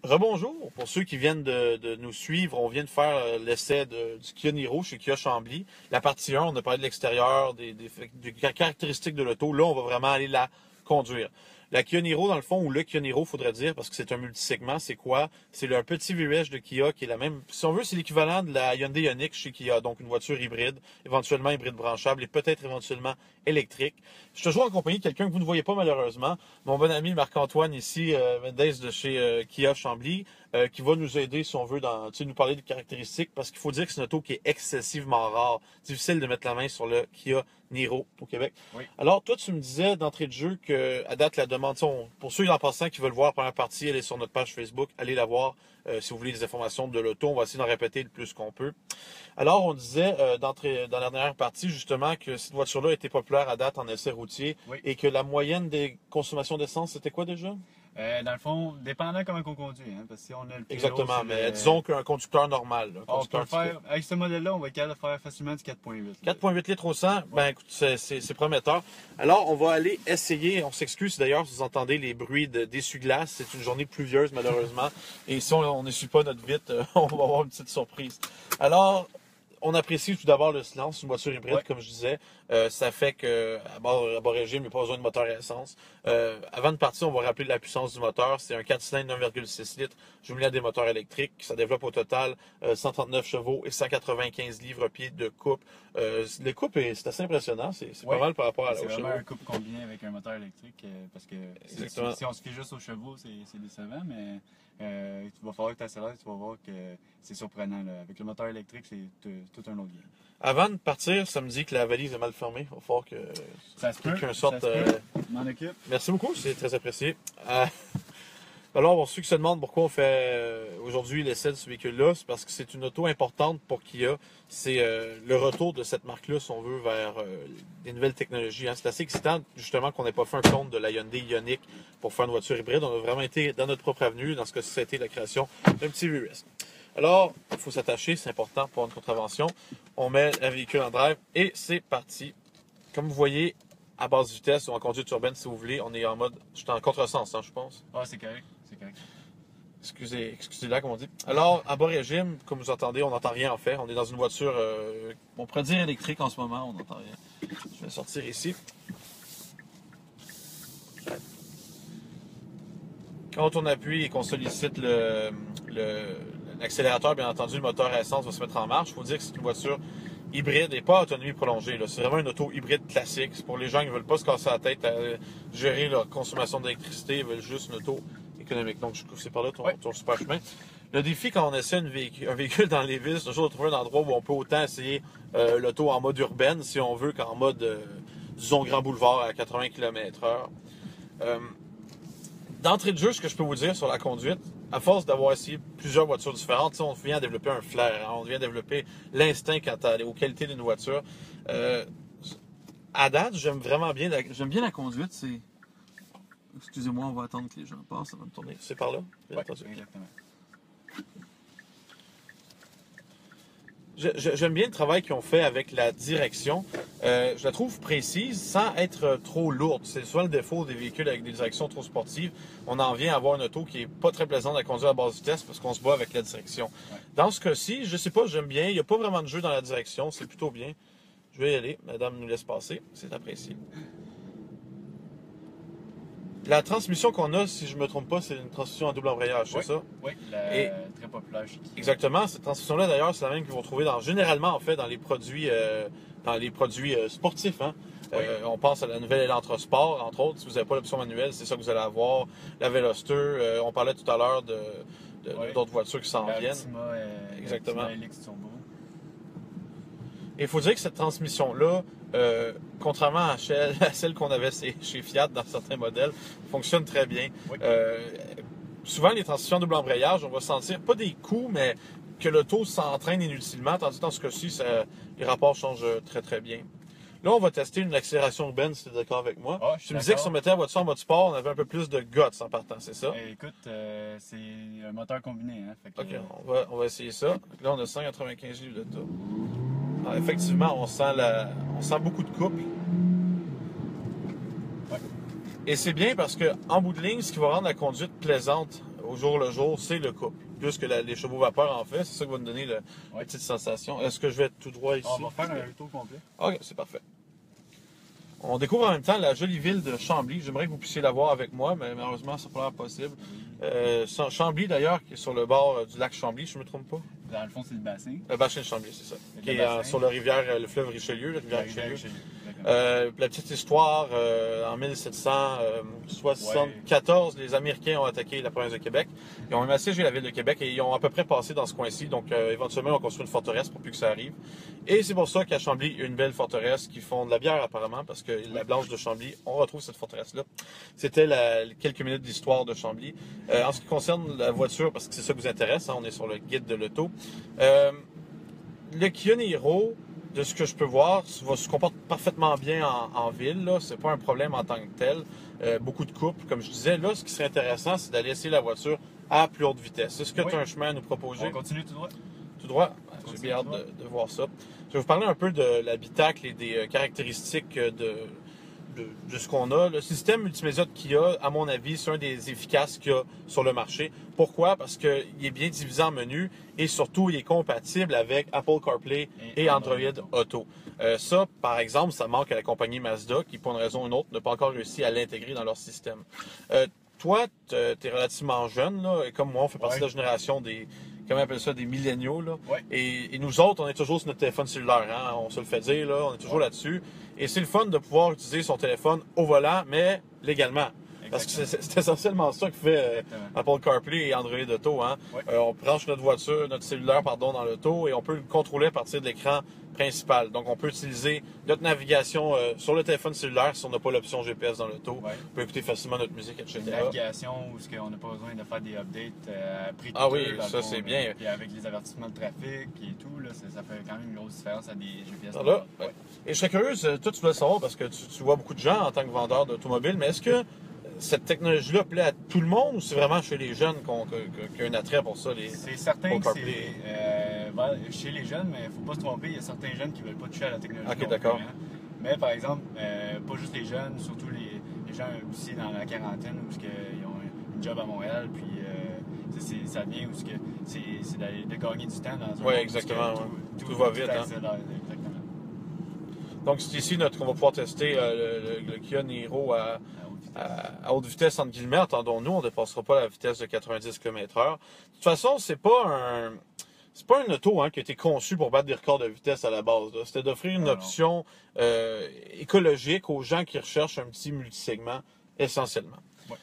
Rebonjour, pour ceux qui viennent de nous suivre, on vient de faire l'essai du Kia Niro chez Kia Chambly. La partie 1, on a parlé de l'extérieur, des caractéristiques de l'auto. Là, on va vraiment aller la conduire. La Kia Niro, dans le fond, ou le Kia Niro, faudrait dire, parce que c'est un multisegment, c'est quoi? C'est un petit VUS de Kia qui est la même. Si on veut, c'est l'équivalent de la Hyundai Ioniq chez Kia, donc une voiture hybride, éventuellement hybride branchable et peut-être éventuellement électrique. Je suis toujours en compagnie de quelqu'un que vous ne voyez pas malheureusement, mon bon ami Marc-Antoine ici, Mendes de chez Kia Chambly, qui va nous aider, si on veut, nous parler des caractéristiques, parce qu'il faut dire que c'est une auto qui est excessivement rare, difficile de mettre la main sur le Kia Niro au Québec. Oui. Alors, toi, tu me disais d'entrée de jeu que, à date, la demande, pour ceux en passant qui veulent voir la première partie, elle est sur notre page Facebook, allez la voir si vous voulez des informations de l'auto. On va essayer d'en répéter le plus qu'on peut. Alors, on disait dans la dernière partie, justement, que cette voiture-là a été populaire à date en essai routier et que la moyenne des consommations d'essence, c'était quoi déjà? Dans le fond, dépendant comment on conduit, hein, parce que si on a le Exactement, mais disons qu'un conducteur normal. On peut faire, avec ce modèle-là, on va être capable de faire facilement du 4.8. 4.8 litres au 100, ben écoute, c'est prometteur. Alors, on va aller essayer, on s'excuse d'ailleurs si vous entendez les bruits d'essuie-glace, c'est une journée pluvieuse malheureusement, et si on n'essuie pas notre vitre, on va avoir une petite surprise. Alors, on apprécie tout d'abord le silence, une voiture hybride, comme je disais. Ça fait que à bas régime, il n'y a pas besoin de moteur à essence. Avant de partir, on va rappeler la puissance du moteur. C'est un 4 cylindres 1,6 litres jumelé à des moteurs électriques. Ça développe au total 139 chevaux et 195 livres-pieds de coupe. Le couple, c'est assez impressionnant. C'est pas mal par rapport à la C'est vraiment un couple combiné avec un moteur électrique. Parce que si on se fie juste aux chevaux, c'est décevant, mais il va falloir que tu accélères, tu vas voir que c'est surprenant. Là. Avec le moteur électrique, c'est tout un autre game. Avant de partir, ça me dit que la valise est mal fermée. Il va falloir que quelqu'un sorte. M'en occupe. Merci beaucoup, c'est très apprécié. Alors, pour ceux qui se demandent pourquoi on fait aujourd'hui l'essai de ce véhicule-là, c'est parce que c'est une auto importante pour Kia. C'est le retour de cette marque-là, si on veut, vers des nouvelles technologies. Hein. C'est assez excitant, justement, qu'on n'ait pas fait un clone de la Hyundai Ioniq pour faire une voiture hybride. On a vraiment été dans notre propre avenue, dans ce que ça a été la création d'un petit VUS. Alors, il faut s'attacher, c'est important pour une contravention. On met le véhicule en drive et c'est parti. Comme vous voyez, à basse vitesse ou en conduite urbaine, si vous voulez, on est en mode... Je suis en contresens, hein, je pense. Ah, c'est correct, c'est correct. Excusez-la, comme on dit. Alors, à bas régime, comme vous entendez, on n'entend rien en fait. On est dans une voiture, on pourrait dire électrique en ce moment, on n'entend rien. Je vais sortir ici. Quand on appuie et qu'on sollicite l'accélérateur, bien entendu, le moteur à essence va se mettre en marche. Il faut dire que c'est une voiture hybride et pas à autonomie prolongée. C'est vraiment une auto hybride classique. C'est pour les gens qui ne veulent pas se casser la tête à gérer leur consommation d'électricité. Ils veulent juste une auto économique. Donc, c'est par là ton super chemin. Le défi quand on essaie un véhicule dans les villes, c'est toujours de trouver un endroit où on peut autant essayer l'auto en mode urbaine, si on veut, qu'en mode, disons, grand boulevard à 80 km/h. D'entrée de jeu, ce que je peux vous dire sur la conduite, à force d'avoir essayé plusieurs voitures différentes, on vient développer un flair, hein, on vient développer l'instinct quant aux qualités d'une voiture. À date, j'aime bien la conduite. Excusez-moi, on va attendre que les gens passent, ça va me tourner. C'est par là? Oui, exactement. J'aime bien le travail qu'ils ont fait avec la direction. Je la trouve précise sans être trop lourde. C'est souvent le défaut des véhicules avec des directions trop sportives. On en vient à avoir une auto qui est pas très plaisante à conduire à basse vitesse parce qu'on se bat avec la direction. Ouais. Dans ce cas-ci, je sais pas, j'aime bien. Il n'y a pas vraiment de jeu dans la direction. C'est plutôt bien. Je vais y aller. Madame nous laisse passer. C'est apprécié. La transmission qu'on a, si je ne me trompe pas, c'est une transmission en double embrayage, c'est ça? Oui, très populaire chez Kia. Exactement. Cette transmission-là, d'ailleurs, c'est la même que vous retrouvez généralement, en fait, dans les produits sportifs. Hein? Oui. On pense à la nouvelle Elantra Sport, entre autres. Si vous n'avez pas l'option manuelle, c'est ça que vous allez avoir. La Veloster, on parlait tout à l'heure d'autres voitures qui s'en viennent. Exactement. Et il faut dire que cette transmission-là, contrairement à celle qu'on avait chez Fiat dans certains modèles, fonctionne très bien. Oui. Souvent, les transmissions double embrayage, on va sentir, pas des coups, mais que l'auto s'entraîne inutilement, tandis que dans ce cas-ci, les rapports changent très très bien. Là, on va tester une accélération urbaine, si tu es d'accord avec moi. Ah, tu me disais que si on mettait la voiture en mode sport, on avait un peu plus de guts en partant, c'est ça? Écoute, c'est un moteur combiné. Hein, fait que, OK, on va essayer ça. Là, on a 195 livres de tour. Alors, effectivement, on sent beaucoup de couple. Ouais. Et c'est bien parce que en bout de ligne, ce qui va rendre la conduite plaisante au jour le jour, c'est le couple. Plus que les chevaux vapeur en fait, c'est ça qui va nous donner la petite sensation. Est-ce que je vais être tout droit ici? On va faire un tour complet. OK, c'est parfait. On découvre en même temps la jolie ville de Chambly. J'aimerais que vous puissiez la voir avec moi, mais malheureusement, ça n'a pas l'air possible. Chambly, d'ailleurs, qui est sur le bord du lac Chambly, je ne me trompe pas. Dans le fond, c'est le bassin. Le bassin de Chambly, c'est ça. Qui est sur le fleuve Richelieu, la rivière Richelieu. La petite histoire, en 1774, les Américains ont attaqué la province de Québec. Ils ont même assiégé la ville de Québec et ils ont à peu près passé dans ce coin-ci. Donc, éventuellement, ils ont construit une forteresse pour plus que ça arrive. Et c'est pour ça qu'à Chambly, il y a une belle forteresse qui font de la bière apparemment, parce que la Blanche de Chambly, on retrouve cette forteresse-là. C'était quelques minutes d'histoire de Chambly. En ce qui concerne la voiture, parce que c'est ça qui vous intéresse, hein, on est sur le guide de l'auto. Le Kia Niro, de ce que je peux voir, se comporte parfaitement bien en ville. C'est pas un problème en tant que tel. Beaucoup de couples, comme je disais. Là, ce qui serait intéressant, c'est d'aller essayer la voiture à plus haute vitesse. Est-ce que tu as un chemin à nous proposer? On continue tout droit. Tout droit? J'ai bien hâte de voir ça. Je vais vous parler un peu de l'habitacle et des caractéristiques de ce qu'on a. Le système multimédia de Kia, à mon avis, c'est un des efficaces qu'il y a sur le marché. Pourquoi? Parce qu'il est bien divisé en menus et surtout, il est compatible avec Apple CarPlay et Android Auto. Ça, par exemple, ça manque à la compagnie Mazda qui, pour une raison ou une autre, n'a pas encore réussi à l'intégrer dans leur système. Toi, tu es relativement jeune, là, et comme moi, on fait partie de la génération des... Comment on appelle ça, des milléniaux, là. Ouais. Et nous autres, on est toujours sur notre téléphone cellulaire, hein? On se le fait dire, là, on est toujours là-dessus. Et c'est le fun de pouvoir utiliser son téléphone au volant, mais légalement. Parce que c'est essentiellement ça que fait Apple CarPlay et Android Auto. Hein? Ouais. On branche notre cellulaire dans l'auto et on peut le contrôler à partir de l'écran principal. Donc, on peut utiliser notre navigation sur le téléphone cellulaire si on n'a pas l'option GPS dans l'auto. Ouais. On peut écouter facilement notre musique, etc. Une navigation où on n'a pas besoin de faire des updates après Ah oui, ça c'est bien. Puis avec les avertissements de trafic et tout, là, ça fait quand même une grosse différence à des GPS. Là, ouais. Et je serais curieuse, toi tu dois le savoir parce que tu vois beaucoup de gens en tant que vendeur d'automobiles, mais est-ce que cette technologie-là plaît à tout le monde ou c'est vraiment chez les jeunes qu'il y a un attrait pour ça? C'est certain que c'est chez les jeunes, mais il ne faut pas se tromper, il y a certains jeunes qui ne veulent pas toucher à la technologie. Ok, d'accord. Mais par exemple, pas juste les jeunes, surtout les gens aussi dans la quarantaine où ils ont un job à Montréal, puis ça vient où c'est de gagner du temps dans un Oui, exactement. Tout va vite. Hein? Exactement. Donc, c'est ici qu'on va pouvoir tester le Kia Niro à haute vitesse, entre guillemets. Entendons-nous, on ne dépassera pas la vitesse de 90 km/h. De toute façon, c'est pas un auto qui a été conçu pour battre des records de vitesse à la base. C'était d'offrir une option écologique aux gens qui recherchent un petit multisegment, essentiellement. Ouais.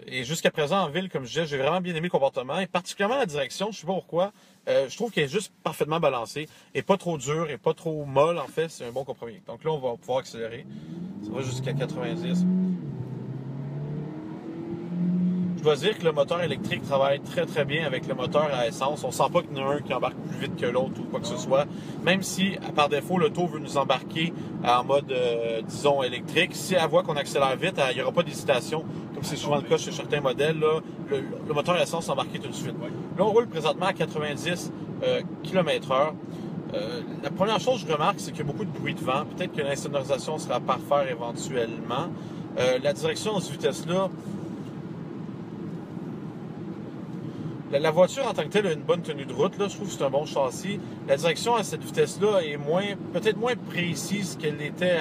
Et jusqu'à présent, en ville, comme je disais, j'ai vraiment bien aimé le comportement, et particulièrement la direction, je ne sais pas pourquoi. Je trouve qu'elle est juste parfaitement balancée, et pas trop dure, et pas trop molle, en fait, c'est un bon compromis. Donc là, on va pouvoir accélérer. Ça va jusqu'à 90. Je dois dire que le moteur électrique travaille très très bien avec le moteur à essence. On sent pas qu'il y en a un qui embarque plus vite que l'autre ou quoi que ce soit. Même si, par défaut, l'auto veut nous embarquer en mode, disons, électrique. Si elle voit qu'on accélère vite, il n'y aura pas d'hésitation, comme c'est souvent le cas chez certains modèles. Là, le moteur à essence embarqué tout de suite. Là, on roule présentement à 90 km/h. La première chose que je remarque, c'est qu'il y a beaucoup de bruit de vent. Peut-être que l'insonorisation sera à parfaire éventuellement. La direction à cette vitesse-là, la voiture en tant que telle a une bonne tenue de route. Là, je trouve que c'est un bon châssis. La direction à cette vitesse-là est peut-être moins précise qu'elle l'était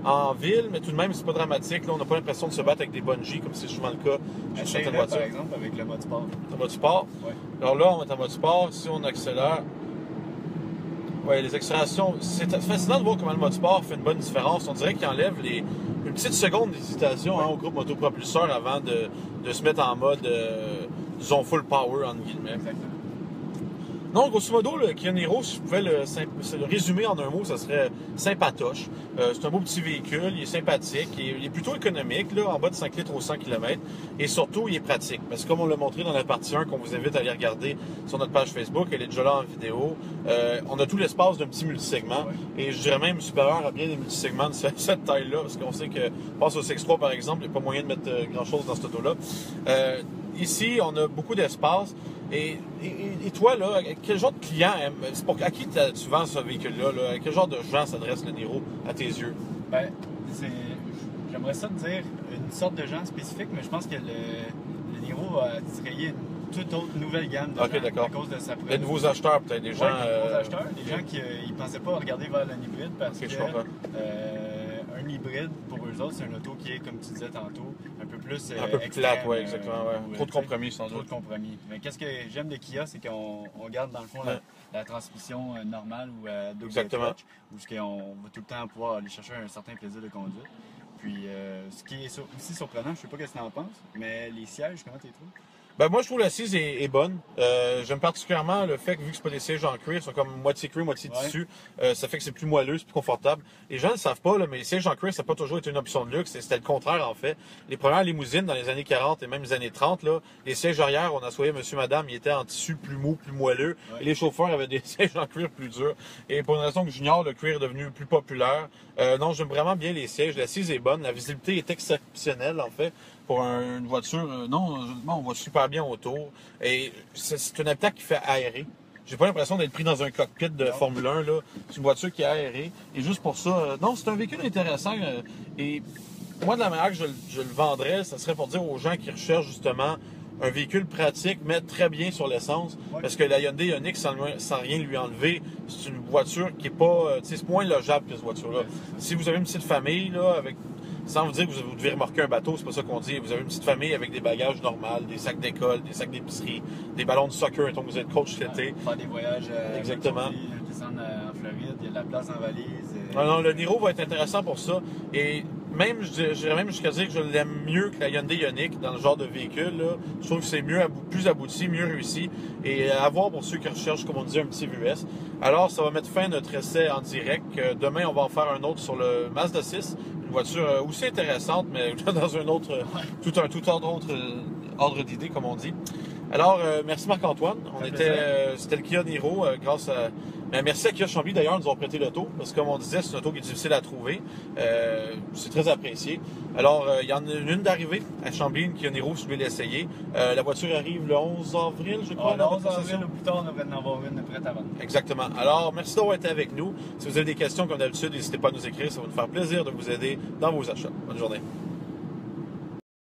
en ville, mais tout de même, c'est pas dramatique. Là, on n'a pas l'impression de se battre avec des bungees, comme c'est souvent le cas chez certaines voitures. Par exemple, avec le mode sport. Le mode sport? Oui. Alors là, on est en mode sport. Si on accélère... Oui, les accélérations... C'est fascinant de voir comment le mode sport fait une bonne différence. On dirait qu'il enlève une petite seconde d'hésitation au groupe motopropulseur avant de se mettre en mode... disons full power, entre guillemets. Exactement. Donc, grosso modo, le Kia Niro, si je pouvais le résumer en un mot, ça serait sympatoche. C'est un beau petit véhicule, il est sympathique, il est plutôt économique, là, en bas de 5 litres au 100 km. Et surtout, il est pratique. Parce que comme on l'a montré dans la partie 1, qu'on vous invite à aller regarder sur notre page Facebook, elle est déjà là en vidéo, on a tout l'espace d'un petit multisegment. Ouais. Et je dirais même supérieur à bien des multisegments de cette taille-là, parce qu'on sait que, passe au CX-3 par exemple, il n'y a pas moyen de mettre grand-chose dans cette auto-là. Ici, on a beaucoup d'espace. Et toi, là, quel genre de client à qui tu vends ce véhicule-là? Là? À quel genre de gens s'adresse le Niro à tes yeux? Ben, j'aimerais ça te dire une sorte de gens spécifique, mais je pense que le Niro va attirer une toute autre nouvelle gamme de gens à cause de sa présence. Les nouveaux acheteurs, peut-être, des gens... des nouveaux acheteurs, des gens qui ne pensaient pas regarder vers un hybride parce que un hybride, pour eux autres, c'est un auto qui est, comme tu disais tantôt, un peu plus un peu plus plate, oui, exactement. Trop de compromis, sans doute. Trop de compromis. Mais qu'est-ce que j'aime de Kia, c'est qu'on garde, dans le fond, la transmission normale ou double clutch, où on va tout le temps pouvoir aller chercher un certain plaisir de conduite. Puis, ce qui est aussi surprenant, je sais pas ce que tu en penses, mais les sièges, comment tu les trouves? Ben moi, je trouve l'assise est bonne. J'aime particulièrement le fait que, vu que c'est pas des sièges en cuir, ils sont comme moitié cuir, moitié tissu, ça fait que c'est plus moelleux, c'est plus confortable. Les gens ne le savent pas, là, mais les sièges en cuir, ça n'a pas toujours été une option de luxe. C'était le contraire, en fait. Les premières limousines, dans les années 40 et même les années 30, là, les sièges arrière, on assoyait monsieur, madame, ils étaient en tissu plus mou, plus moelleux. Et les chauffeurs avaient des sièges en cuir plus durs. Et pour une raison que j'ignore, le cuir est devenu plus populaire. Non, j'aime vraiment bien les sièges. L'assise est bonne. La visibilité est exceptionnelle, en fait. Pour une voiture, on voit super bien autour. Et c'est un habitacle qui fait aérer. J'ai pas l'impression d'être pris dans un cockpit de Formule 1, là. C'est une voiture qui est aérée. Et juste pour ça, non, c'est un véhicule intéressant. Et moi, de la manière que je le vendrais, ça serait pour dire aux gens qui recherchent justement un véhicule pratique, mais très bien sur l'essence. Parce que la Hyundai Ioniq, sans rien lui enlever, c'est une voiture qui est pas... c'est moins logeable que cette voiture-là. Si vous avez une petite famille, là, avec... Sans vous dire que vous devez remorquer un bateau, c'est pas ça qu'on dit. Vous avez une petite famille avec des bagages normaux, des sacs d'école, des sacs d'épicerie, des ballons de soccer, donc vous êtes coach l'été. Faire des voyages exactement. Descendre en Floride, il y a de la place en valise. Non, le Niro va être intéressant pour ça. Et même, j'irais même jusqu'à dire que je l'aime mieux que la Hyundai Ioniq dans le genre de véhicule. Là. Je trouve que c'est plus abouti, mieux réussi. Et à voir pour ceux qui recherchent, comme on disait, un petit VUS. Alors, ça va mettre fin à notre essai en direct. Demain, on va en faire un autre sur le Mazda 6. Une voiture aussi intéressante, mais dans un autre, tout autre ordre d'idée, comme on dit. Alors, merci Marc-Antoine. C'était le Kia Niro grâce à... Mais merci à Kia Chambly d'ailleurs de nous avoir prêté l'auto, parce que comme on disait, c'est une auto qui est difficile à trouver. C'est très apprécié. Alors, il y en a une d'arrivée à Chambly, une Kia Niro, si vous voulez l'essayer. La voiture arrive le 11 avril, je crois. Le 11 avril ou plus tard, on devrait en avoir une prête à vendre. Exactement. Alors, merci d'avoir été avec nous. Si vous avez des questions, comme d'habitude, n'hésitez pas à nous écrire. Ça va nous faire plaisir de vous aider dans vos achats. Bonne journée.